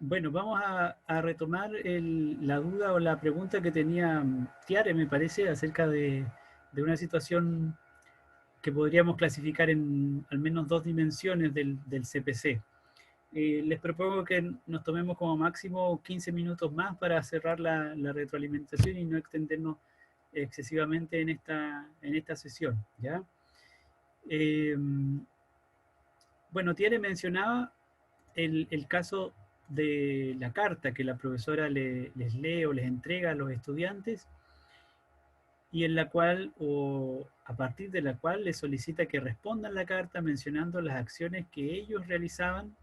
Bueno, vamos a retomar la duda o la pregunta que tenía Tiare, me parece, acerca de una situación que podríamos clasificar en al menos dos dimensiones del CPC. Les propongo que nos tomemos como máximo 15 minutos más para cerrar la retroalimentación y no extendernos excesivamente en esta sesión, ¿ya? Eh, bueno, Tiare mencionaba el caso de la carta que la profesora les lee o les entrega a los estudiantes y en la cual, o a partir de la cual les solicita que respondan la carta mencionando las acciones que ellos realizaban,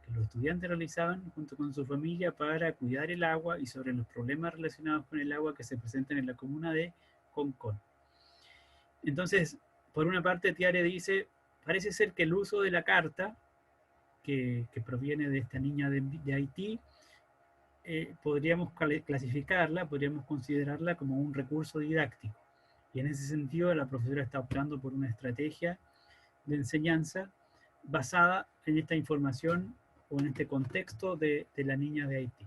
que los estudiantes realizaban junto con su familia para cuidar el agua y sobre los problemas relacionados con el agua que se presentan en la comuna de Concón. Entonces, por una parte, Tiare dice, parece ser que el uso de la carta que proviene de esta niña de Haití, podríamos clasificarla, podríamos considerarla como un recurso didáctico. Y en ese sentido, la profesora está optando por una estrategia de enseñanza basada en esta información o en este contexto de la niña de Haití.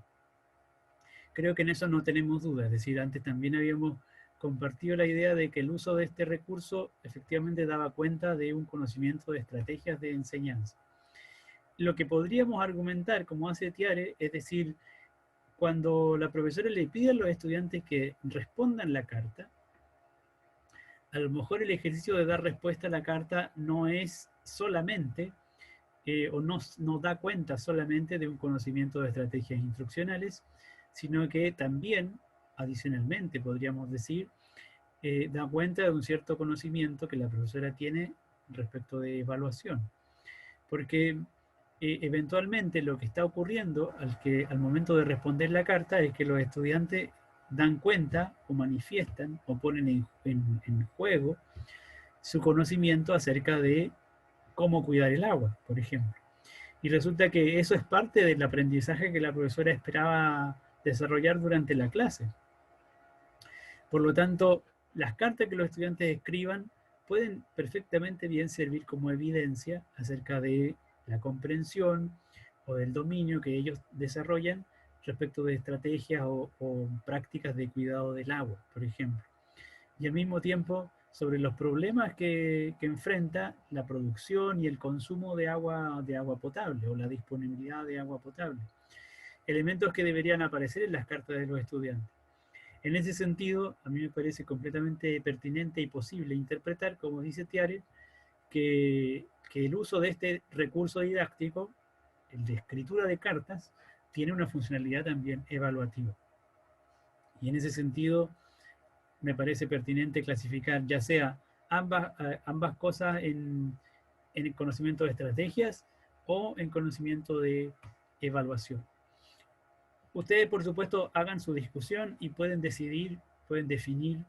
Creo que en eso no tenemos duda, es decir, antes también habíamos compartido la idea de que el uso de este recurso efectivamente daba cuenta de un conocimiento de estrategias de enseñanza. Lo que podríamos argumentar, como hace Tiare, es decir, cuando la profesora le pide a los estudiantes que respondan la carta, a lo mejor el ejercicio de dar respuesta a la carta no es solamente, o no da cuenta solamente de un conocimiento de estrategias instruccionales, sino que también, adicionalmente, podríamos decir, da cuenta de un cierto conocimiento que la profesora tiene respecto de evaluación. Porque eventualmente lo que está ocurriendo al momento de responder la carta es que los estudiantes dan cuenta o manifiestan o ponen en juego su conocimiento acerca de cómo cuidar el agua, por ejemplo. Y resulta que eso es parte del aprendizaje que la profesora esperaba desarrollar durante la clase. Por lo tanto, las cartas que los estudiantes escriban pueden perfectamente bien servir como evidencia acerca de la comprensión o del dominio que ellos desarrollan respecto de estrategias o prácticas de cuidado del agua, por ejemplo. Y al mismo tiempo sobre los problemas que enfrenta la producción y el consumo de agua potable o la disponibilidad de agua potable. Elementos que deberían aparecer en las cartas de los estudiantes. En ese sentido, a mí me parece completamente pertinente y posible interpretar, como dice Tiare, que el uso de este recurso didáctico, el de escritura de cartas, tiene una funcionalidad también evaluativa. Y en ese sentido, me parece pertinente clasificar ya sea ambas cosas en el conocimiento de estrategias o en conocimiento de evaluación. Ustedes, por supuesto, hagan su discusión y pueden decidir, pueden definir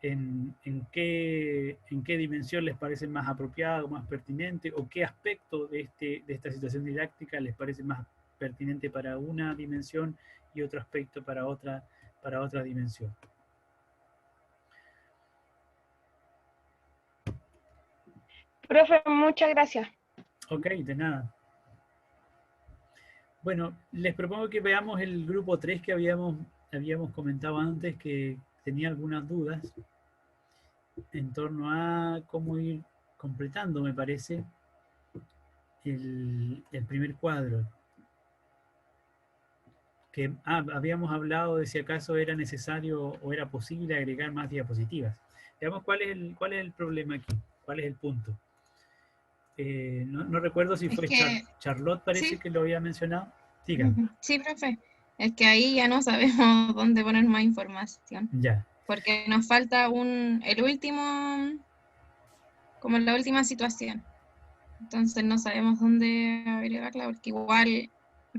en qué dimensión les parece más apropiado, más pertinente, o qué aspecto de esta situación didáctica les parece más pertinente para una dimensión y otro aspecto para otra dimensión. Profe, muchas gracias. Ok, de nada. Bueno, les propongo que veamos el grupo 3 que habíamos comentado antes, que tenía algunas dudas en torno a cómo ir completando, me parece, el primer cuadro. Que habíamos hablado de si acaso era necesario o era posible agregar más diapositivas. Veamos cuál es el problema aquí, cuál es el punto. No recuerdo si fue Charlotte, parece sí, que lo había mencionado. Díganme. sí, profe. Es que ahí ya no sabemos dónde poner más información. Ya. Porque nos falta el último, como la última situación. Entonces no sabemos dónde agregarla, porque igual,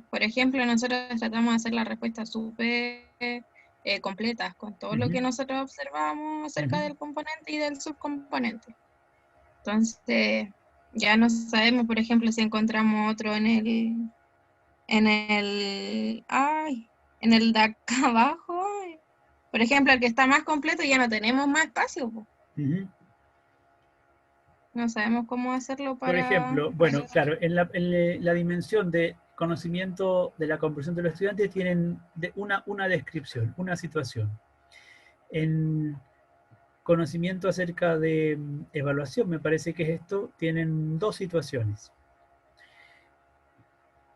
por ejemplo, nosotros tratamos de hacer las respuestas súper completas, con todo lo que nosotros observamos acerca del componente y del subcomponente. Entonces, ya no sabemos, por ejemplo, si encontramos otro en el de acá abajo. Por ejemplo, el que está más completo ya no tenemos más espacio. No sabemos cómo hacerlo Por para... ejemplo, bueno, claro, en la dimensión de conocimiento de la comprensión de los estudiantes tienen una descripción, una situación. En conocimiento acerca de evaluación, me parece que es esto, tienen dos situaciones.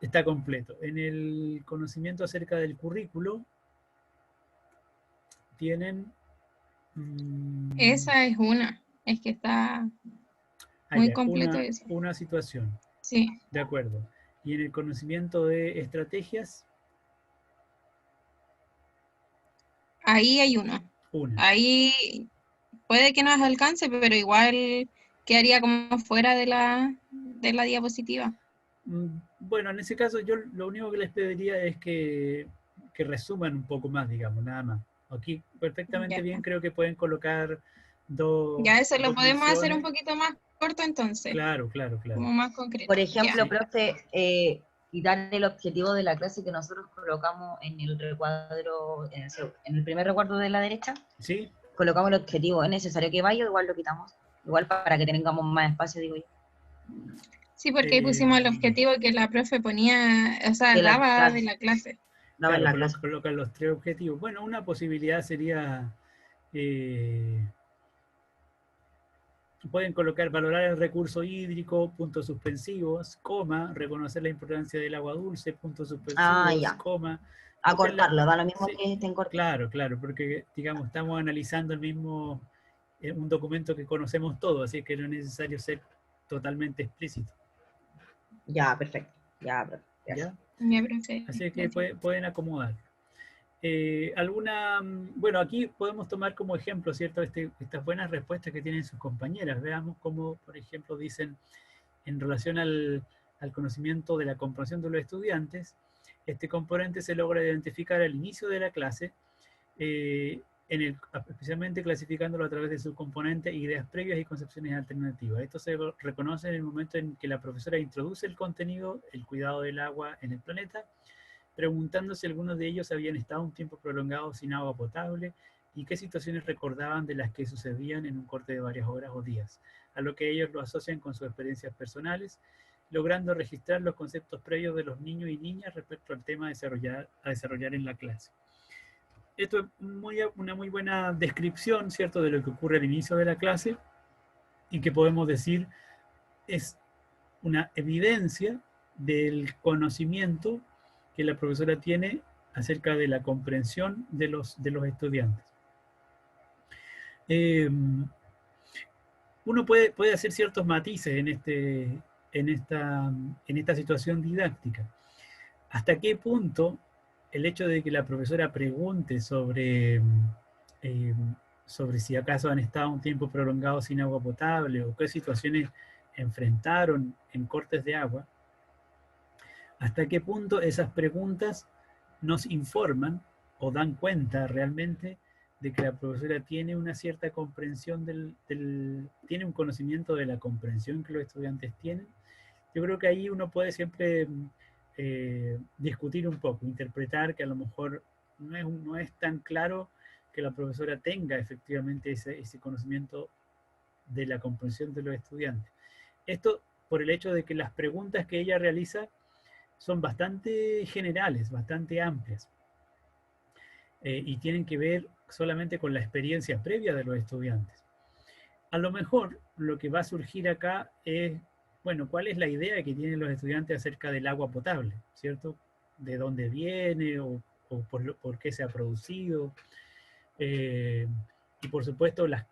Está completo. En el conocimiento acerca del currículo, tienen... Esa es una. Es que está muy completo eso. una situación. Sí. De acuerdo. Y en el conocimiento de estrategias, Ahí hay uno. una. Ahí puede que nos alcance, pero igual quedaría como fuera de la diapositiva. Bueno, en ese caso yo lo único que les pediría es que resuman un poco más, digamos, nada más. Aquí perfectamente Ya, bien creo que pueden colocar dos, ya eso lo dos podemos hacer un menciones. poquito más corto entonces, Claro, claro, claro. como más concreto. Por ejemplo, Ya. profe, quitar el objetivo de la clase que nosotros colocamos en el recuadro, en el primer recuadro de la derecha, ¿Sí? colocamos el objetivo. ¿Es necesario que vaya o igual lo quitamos? Igual para que tengamos más espacio, digo yo. Sí, porque ahí pusimos el objetivo que la profe ponía, o sea, De la daba clase. de la clase. Daba en Claro, la clase. colocan los tres objetivos. Bueno, una posibilidad sería... pueden colocar valorar el recurso hídrico, puntos suspensivos, coma, reconocer la importancia del agua dulce, puntos suspensivos, Ya. coma. Acortarlo, da lo mismo Sí, que estén cortos. claro, claro, porque digamos, estamos analizando el mismo, un documento que conocemos todos, así que no es necesario ser totalmente explícito. Ya, perfecto. Ya, perfecto. ¿Ya? Ya, profe, Así que gracias. pueden acomodar. Bueno, aquí podemos tomar como ejemplo, ¿cierto? Estas buenas respuestas que tienen sus compañeras. Veamos cómo, por ejemplo, dicen en relación al conocimiento de la comprensión de los estudiantes, este componente se logra identificar al inicio de la clase, especialmente clasificándolo a través de su componente, ideas previas y concepciones alternativas. Esto se reconoce en el momento en que la profesora introduce el contenido, el cuidado del agua en el planeta, preguntando si algunos de ellos habían estado un tiempo prolongado sin agua potable y qué situaciones recordaban de las que sucedían en un corte de varias horas o días, a lo que ellos lo asocian con sus experiencias personales, logrando registrar los conceptos previos de los niños y niñas respecto al tema a desarrollar en la clase. Esto es una muy buena descripción, ¿cierto?, de lo que ocurre al inicio de la clase y que podemos decir es una evidencia del conocimiento que la profesora tiene acerca de la comprensión de los estudiantes. Uno puede hacer ciertos matices en esta situación didáctica. ¿Hasta qué punto el hecho de que la profesora pregunte sobre si acaso han estado un tiempo prolongado sin agua potable o qué situaciones enfrentaron en cortes de agua, hasta qué punto esas preguntas nos informan o dan cuenta realmente de que la profesora tiene una cierta comprensión tiene un conocimiento de la comprensión que los estudiantes tienen? Yo creo que ahí uno puede siempre discutir un poco, interpretar que a lo mejor no es tan claro que la profesora tenga efectivamente ese conocimiento de la comprensión de los estudiantes. Esto por el hecho de que las preguntas que ella realiza son bastante generales, bastante amplias, y tienen que ver solamente con la experiencia previa de los estudiantes. A lo mejor lo que va a surgir acá es, bueno, ¿cuál es la idea que tienen los estudiantes acerca del agua potable? ¿Cierto? ¿De dónde viene o por qué se ha producido? Y por supuesto las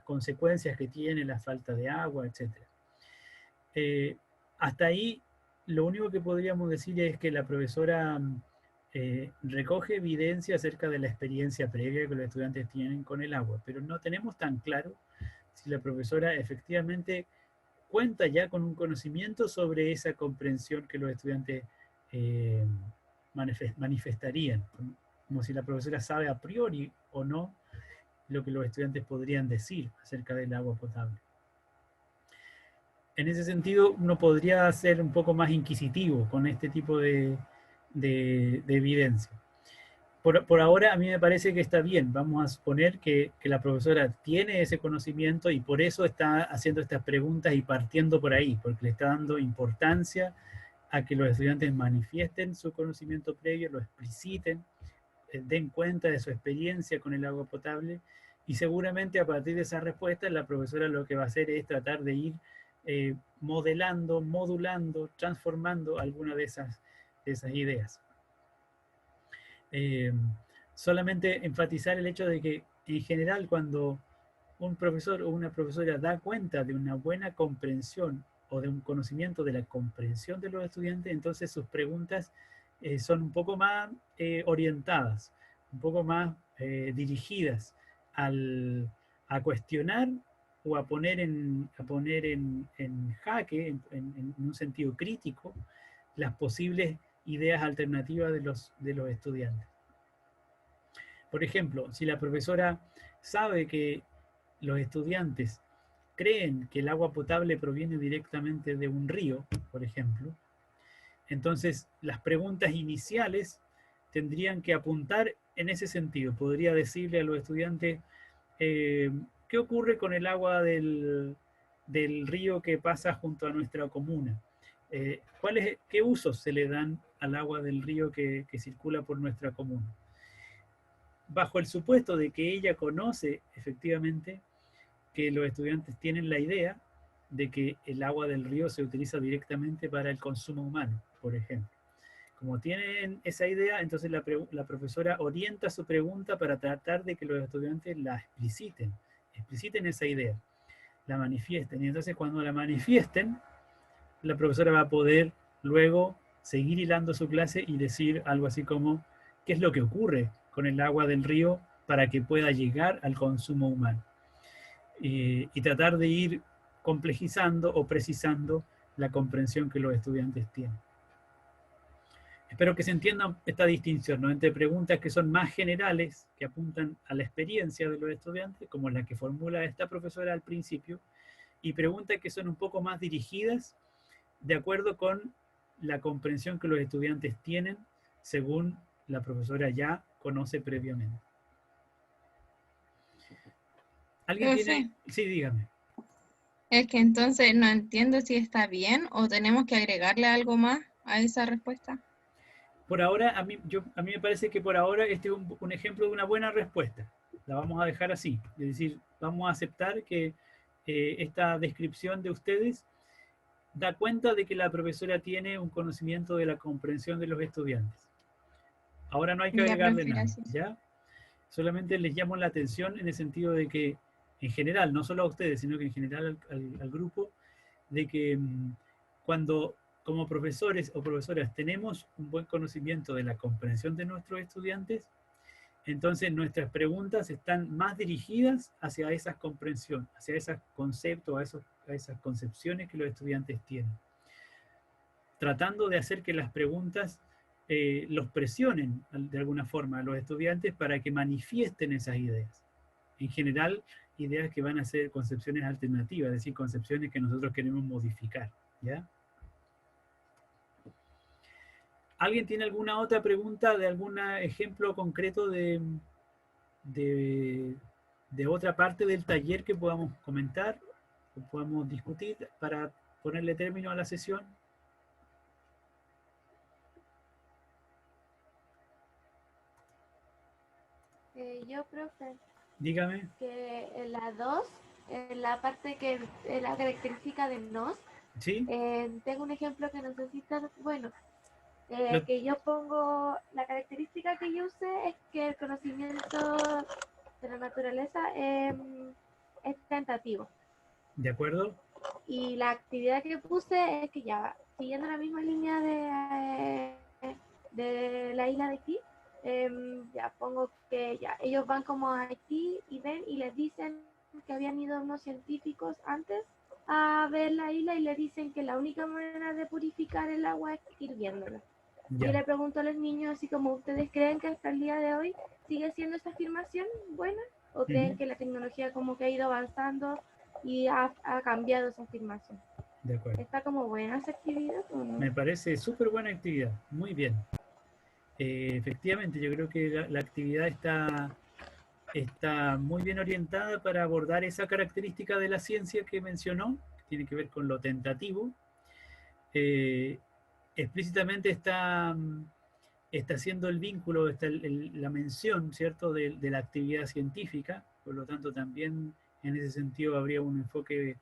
consecuencias que tiene la falta de agua, etc. Hasta ahí lo único que podríamos decir es que la profesora recoge evidencia acerca de la experiencia previa que los estudiantes tienen con el agua, pero no tenemos tan claro si la profesora efectivamente cuenta ya con un conocimiento sobre esa comprensión que los estudiantes manifestarían, como si la profesora sabe a priori o no lo que los estudiantes podrían decir acerca del agua potable. En ese sentido, uno podría ser un poco más inquisitivo con este tipo de evidencia. Por ahora, a mí me parece que está bien. Vamos a suponer que la profesora tiene ese conocimiento y por eso está haciendo estas preguntas y partiendo por ahí, porque le está dando importancia a que los estudiantes manifiesten su conocimiento previo, lo expliciten, den cuenta de su experiencia con el agua potable, y seguramente a partir de esa respuesta la profesora lo que va a hacer es tratar de ir modelando, modulando, transformando alguna de esas ideas. Solamente enfatizar el hecho de que en general cuando un profesor o una profesora da cuenta de una buena comprensión o de un conocimiento de la comprensión de los estudiantes, entonces sus preguntas son un poco más orientadas, un poco más dirigidas a cuestionar o a poner en jaque, en un sentido crítico, las posibles ideas alternativas de los estudiantes. Por ejemplo, si la profesora sabe que los estudiantes creen que el agua potable proviene directamente de un río, por ejemplo, entonces las preguntas iniciales tendrían que apuntar en ese sentido. Podría decirle a los estudiantes, ¿qué ocurre con el agua del río que pasa junto a nuestra comuna? ¿Qué usos se le dan al agua del río que circula por nuestra comuna? Bajo el supuesto de que ella conoce efectivamente que los estudiantes tienen la idea de que el agua del río se utiliza directamente para el consumo humano, por ejemplo. Como tienen esa idea, entonces la profesora orienta su pregunta para tratar de que los estudiantes la expliciten esa idea, la manifiesten. Y entonces cuando la manifiesten, la profesora va a poder luego seguir hilando su clase y decir algo así como, ¿qué es lo que ocurre con el agua del río para que pueda llegar al consumo humano? Y tratar de ir complejizando o precisando la comprensión que los estudiantes tienen. Espero que se entienda esta distinción, ¿no?, entre preguntas que son más generales, que apuntan a la experiencia de los estudiantes, como la que formula esta profesora al principio, y preguntas que son un poco más dirigidas de acuerdo con la comprensión que los estudiantes tienen según la profesora ya conoce previamente. ¿Alguien tiene? Sí, dígame. Es que entonces no entiendo si está bien o tenemos que agregarle algo más a esa respuesta. Por ahora, a mí me parece que por ahora este es un ejemplo de una buena respuesta. La vamos a dejar así. Es decir, vamos a aceptar que esta descripción de ustedes da cuenta de que la profesora tiene un conocimiento de la comprensión de los estudiantes. Ahora no hay que agregarle nada, ¿ya? Solamente les llamo la atención en el sentido de que, en general, no solo a ustedes, sino que en general al grupo, de que cuando como profesores o profesoras tenemos un buen conocimiento de la comprensión de nuestros estudiantes, entonces nuestras preguntas están más dirigidas hacia esa comprensión, hacia esos conceptos, a esas concepciones que los estudiantes tienen. Tratando de hacer que las preguntas los presionen de alguna forma a los estudiantes para que manifiesten esas ideas. En general, ideas que van a ser concepciones alternativas, es decir, concepciones que nosotros queremos modificar, ¿ya? ¿Alguien tiene alguna otra pregunta de algún ejemplo concreto de otra parte del taller que podamos comentar o podamos discutir para ponerle término a la sesión? Yo, profe. Dígame. Que en la 2, en la parte que es la característica de nos, ¿Sí? Tengo un ejemplo que no sé si está bueno. Que yo pongo, la característica que yo usé es que el conocimiento de la naturaleza es tentativo. ¿De acuerdo? Y la actividad que puse es que ya, siguiendo la misma línea de la isla de Haití, ya pongo que ya ellos van como a Haití y ven y les dicen que habían ido unos científicos antes a ver la isla y le dicen que la única manera de purificar el agua es hirviéndola. Ya. Yo le pregunto a los niños así como, ¿ustedes creen que hasta el día de hoy sigue siendo esta afirmación buena? ¿O creen que la tecnología como que ha ido avanzando y ha cambiado esa afirmación? De acuerdo. ¿Está como buena esa actividad o no? Me parece súper buena actividad, muy bien. Efectivamente, yo creo que la actividad está muy bien orientada para abordar esa característica de la ciencia que mencionó, que tiene que ver con lo tentativo, explícitamente está haciendo el vínculo, está la mención, ¿cierto?, de la actividad científica, por lo tanto también en ese sentido habría un enfoque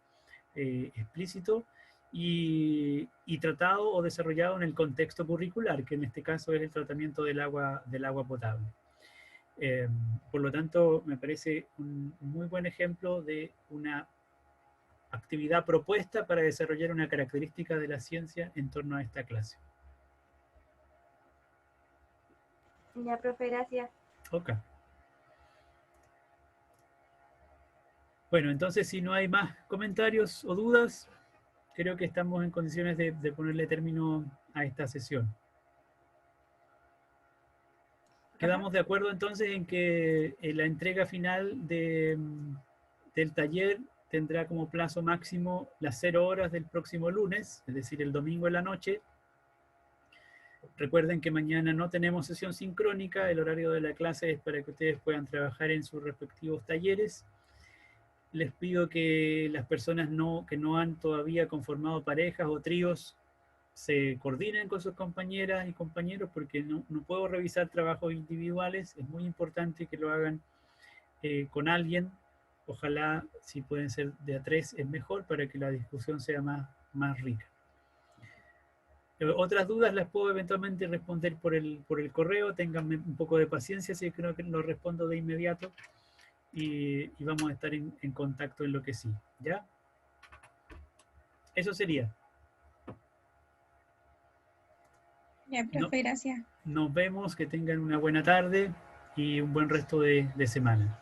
explícito y tratado o desarrollado en el contexto curricular, que en este caso es el tratamiento del agua potable. Por lo tanto, me parece un muy buen ejemplo de una actividad propuesta para desarrollar una característica de la ciencia en torno a esta clase. Ya, profe, gracias. Ok. Bueno, entonces si no hay más comentarios o dudas, creo que estamos en condiciones de ponerle término a esta sesión. Quedamos de acuerdo entonces en que la entrega final del taller tendrá como plazo máximo las 0 horas del próximo lunes, es decir, el domingo en la noche. Recuerden que mañana no tenemos sesión sincrónica, el horario de la clase es para que ustedes puedan trabajar en sus respectivos talleres. Les pido que las personas que no han todavía conformado parejas o tríos se coordinen con sus compañeras y compañeros, porque no puedo revisar trabajos individuales, es muy importante que lo hagan con alguien, ojalá si pueden ser de a 3 es mejor para que la discusión sea más rica. Otras dudas las puedo eventualmente responder por el correo, ténganme un poco de paciencia si creo que lo respondo de inmediato y vamos a estar en contacto en lo que sí, ¿ya? Eso sería. Ya, profe, gracias. Nos vemos, que tengan una buena tarde y un buen resto de semana.